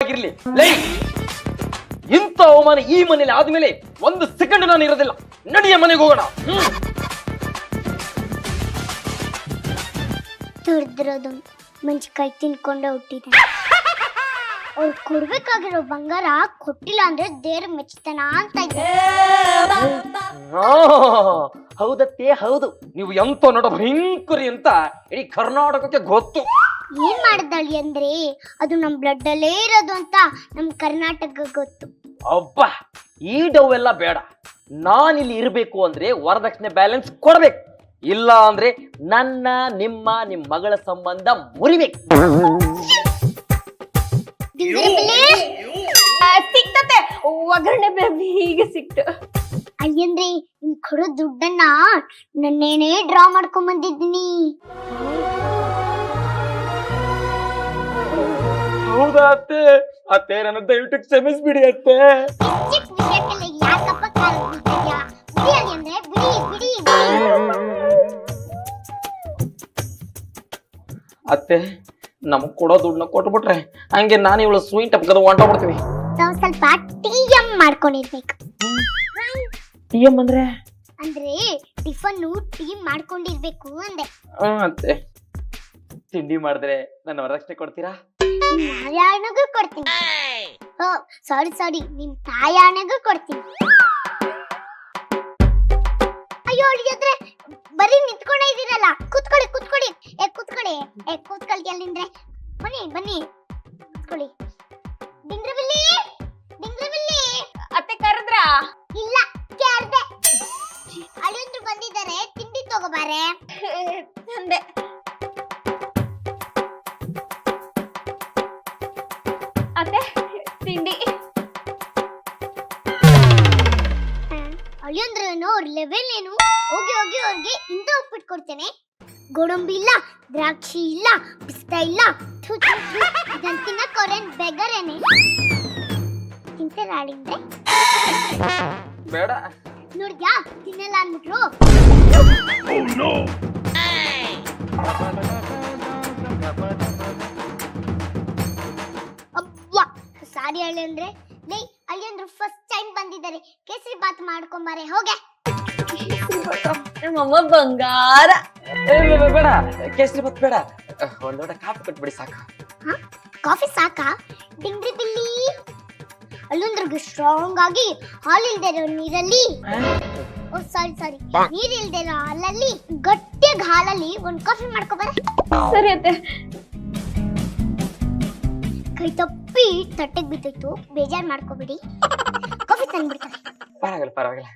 ಆಗಿರ್ಲಿ. ಲೈ, ಇಂಥ ಅವಮಾನ ಈ ಮನೇಲಿ ಆದ್ಮೇಲೆ 1 ಸೆಕೆಂಡ್ ನಾನು ಇರೋದಿಲ್ಲ. ನಡಿಯ ಮನೆಗೆ ಹೋಗೋಣ. ತುರ್ದಿರೋದು ಮೆಣಸಿನಕಾಯಿ ತಿನ್ಕೊಂಡೆ ಹುಟ್ಟಿದೆ. ಅವ್ರು ಕೊಡ್ಬೇಕಾಗಿರೋ ಬಂಗಾರ ಕೊಟ್ಟಿಲ್ಲ ಅಂದ್ರೆ ದೇವ್ರ ಮೆಚ್ಚತಾನ ಅಂತ ಇದೆ. ಹೌದತ್ತೆ, ಹೌದು. ನೀವು ಎಂತ ನೋಡ ಭಯಂಕರಿ ಅಂತ ಇಡೀ ಕರ್ನಾಟಕಕ್ಕೆ ಗೊತ್ತು. ಏನ್ ಮಾಡಿದಳಿ ಅಂದ್ರೆ ಅದು ನಮ್ ಬ್ಲಡ್ ಅಲ್ಲೇ ಇರೋದು ಅಂತ ನಮ್ ಕರ್ನಾಟಕ ಗೊತ್ತು. ಅಬ್ಬಾ, ಈ ಡವ್ ಎಲ್ಲ ಬೇಡ. ನಾನಿಲ್ಲಿ ಇರ್ಬೇಕು ಅಂದ್ರೆ ವರದಕ್ಷಿಣೆ ಬ್ಯಾಲೆನ್ಸ್ ಕೊಡ್ಬೇಕು. ಇಲ್ಲ ಅಂದ್ರೆ ನಿಮ್ ಮಗಳ ಸಂಬಂಧ ಮುರಿಬೇಕು. ಸಿಕ್ತತೆ ಒಗ್ಗರಣೆ ಈಗ ಸಿಕ್ತು. ಅಯ್ಯಂದ್ರೆ ನಿಮ್ ಕೊಡೋ ದುಡ್ಡನ್ನ ನನ್ನೇನೇ ಡ್ರಾ ಮಾಡ್ಕೊಂಡ್ ಬಂದಿದ್ದೀನಿ. ಹೌದಾ ಅತ್ತೆ? ಅತ್ತೆ, ನನ್ನ ದಯವಿಟ್ಟು ಕ್ಷಮಿಸ್ಬಿಡಿ ಅತ್ತೆ. ಯಾಕಪ್ಪ ಕಾಲ ಬೀಳ್ತಿದ್ಯಾ? ಬಿಡಿ ಅಳಿಯಂದ್ರೆ, ಬಿಡಿ ಬಿಡಿ ಅತ್ತೆ, ನಮಗ್ ಕೊಡೋ ದುಡ್ಡನ್ನ ಕೊಟ್ಬಿಟ್ರೆ ಹಂಗೆ ನಾನು ಇವಳು ಸ್ವೀಟ್ ಅಪ್ಕದ ಹೊಂಟೋಗ್ಬಿಡ್ತೀವಿ. ನಾವು ಸ್ವಲ್ಪ TM ಮಾಡ್ಕೊಂಡಿರ್ಬೇಕು. TM ಅಂದ್ರೆ ಟಿಫನ್ ಟೀಮ್ ಮಾಡ್ಕೊಂಡಿರ್ಬೇಕು ಅಂದೆ. ಅತ್ತೆ, ತಿಂಡಿ ಮಾಡಿದ್ರೆ ನನ್ನ ವರದಕ್ಷಿಣೆ ಕೊಡ್ತೀರಾ? ನಾರಾಯಣಗೂ ಕೊಡ್ತೀನಿ. ಸಾರಿ ನಿಮ್ ತಾಯಾಣಗೂ ಕೊಡ್ತೀನಿ. ಅಯ್ಯೋ ಅಳಿಯಂದ್ರೆ ಬರೀ ನಿಂತ್ಕೊಂಡೇ ಇದೀರಲ್ಲ. ಕೂತ್ಕೊಳ್ಳಿ. ಕೂತ್ಕೊಳ್ಳಿ ಅಲ್ಲಿಂದ್ರೆ. ಬನ್ನಿ ಕೂತ್ಕೊಳ್ಳಿ. ಡಿಂಗ್ರಬಿಲ್ಲಿ ಅತ್ತೆ ಕರೆದ್ರಾ? ಇಲ್ಲ, ಕೇಳ್ದೆ. ಅಳಿಯಂದ್ರು ಬಂದಿದ್ದಾರೆ, ತಿಂಡಿ ತಗೋಬಾರೆ. ತಂದೆ. ಅತ್ತೆ ತಿಂಡಿ. ಅಳಿಯಂದ್ರೇನು ಅವ್ರ ಲೆವೆಲ್ ಏನು? ಹೋಗಿ ಅವ್ರಿಗೆ ಇಂದ ಉಪ್ಪಿಟ್ಟು ಕೊಡ್ತೇನೆ. ಗೋಡಂಬಿ ಇಲ್ಲ, ದ್ರಾಕ್ಷಿ ಇಲ್ಲ, ಪಿಸ್ತಾ ಇಲ್ಲ. ಇದನ್ನ ತಿನ್ನಕ್ ಅವ್ರೇನ್ ಬೆಗರೇನೆ. ತಿಂತಾರ ಅಳಿಂದ್ರೆ? ಬೇಡ. ನೋಡ್ದ್ಯಾ, ತಿನ್ನಲ್ಲ ಅಂದ್ಬಿಟ್ರು. ಅಬ್ಬಾ, ಸಾರಿ ಅಳಿಯಂದ್ರೆ. ಲೇ, ಅಳಿಯಂದ್ರು ಫಸ್ಟ್ ಟೈಮ್ ಬಂದಿದ್ದಾರೆ. ಕೇಸರಿ ಬಾತ್ ಮಾಡ್ಕೊಂಬಾರೆ, ಹೋಗೆ. ನಮ್ಮಮ್ಮ ಬಂಗಾರ. ಬೇಡ, ಕೇಸರಿ ಬಾತ್ ಬೇಡ. ಒಂದ್ ಲೋಟ ಕಾಫಿ ಕೊಟ್ಬಿಡಿ ಸಾಕು. ಕಾಫಿ ಸಾಕಾ? ಡಿಂಗ್ರಿ ಬಿಲ್ಲಿ ಅಲ್ಲೊಂದ್ರಿಗೆ ಸ್ಟ್ರಾಂಗ್ ಆಗಿ ಹಾಲ್ ಇಲ್ದೇ ಇರೋ ನೀರಲ್ಲಿ, ಸಾರಿ ನೀರ್ ಇಲ್ದೇ ಇರೋ ಹಾಲಲ್ಲಿ, ಗಟ್ಟಿಯಾಗಿ ಹಾಲಲ್ಲಿ ಒಂದ್ ಕಾಫಿ ಮಾಡ್ಕೊಬಾರ. ಸರಿ ಅತ್ತೆ. ಕೈ ತಪ್ಪಿ ತಟ್ಟೆಗೆ ಬಿದ್ದೋಯ್ತು, ಬೇಜಾರ್ ಮಾಡ್ಕೋಬಿಡಿ. ಕಾಫಿ ತಂದ್ಬಿಡ್ತಾರೆ. ಪರವಾಗಿಲ್ಲ.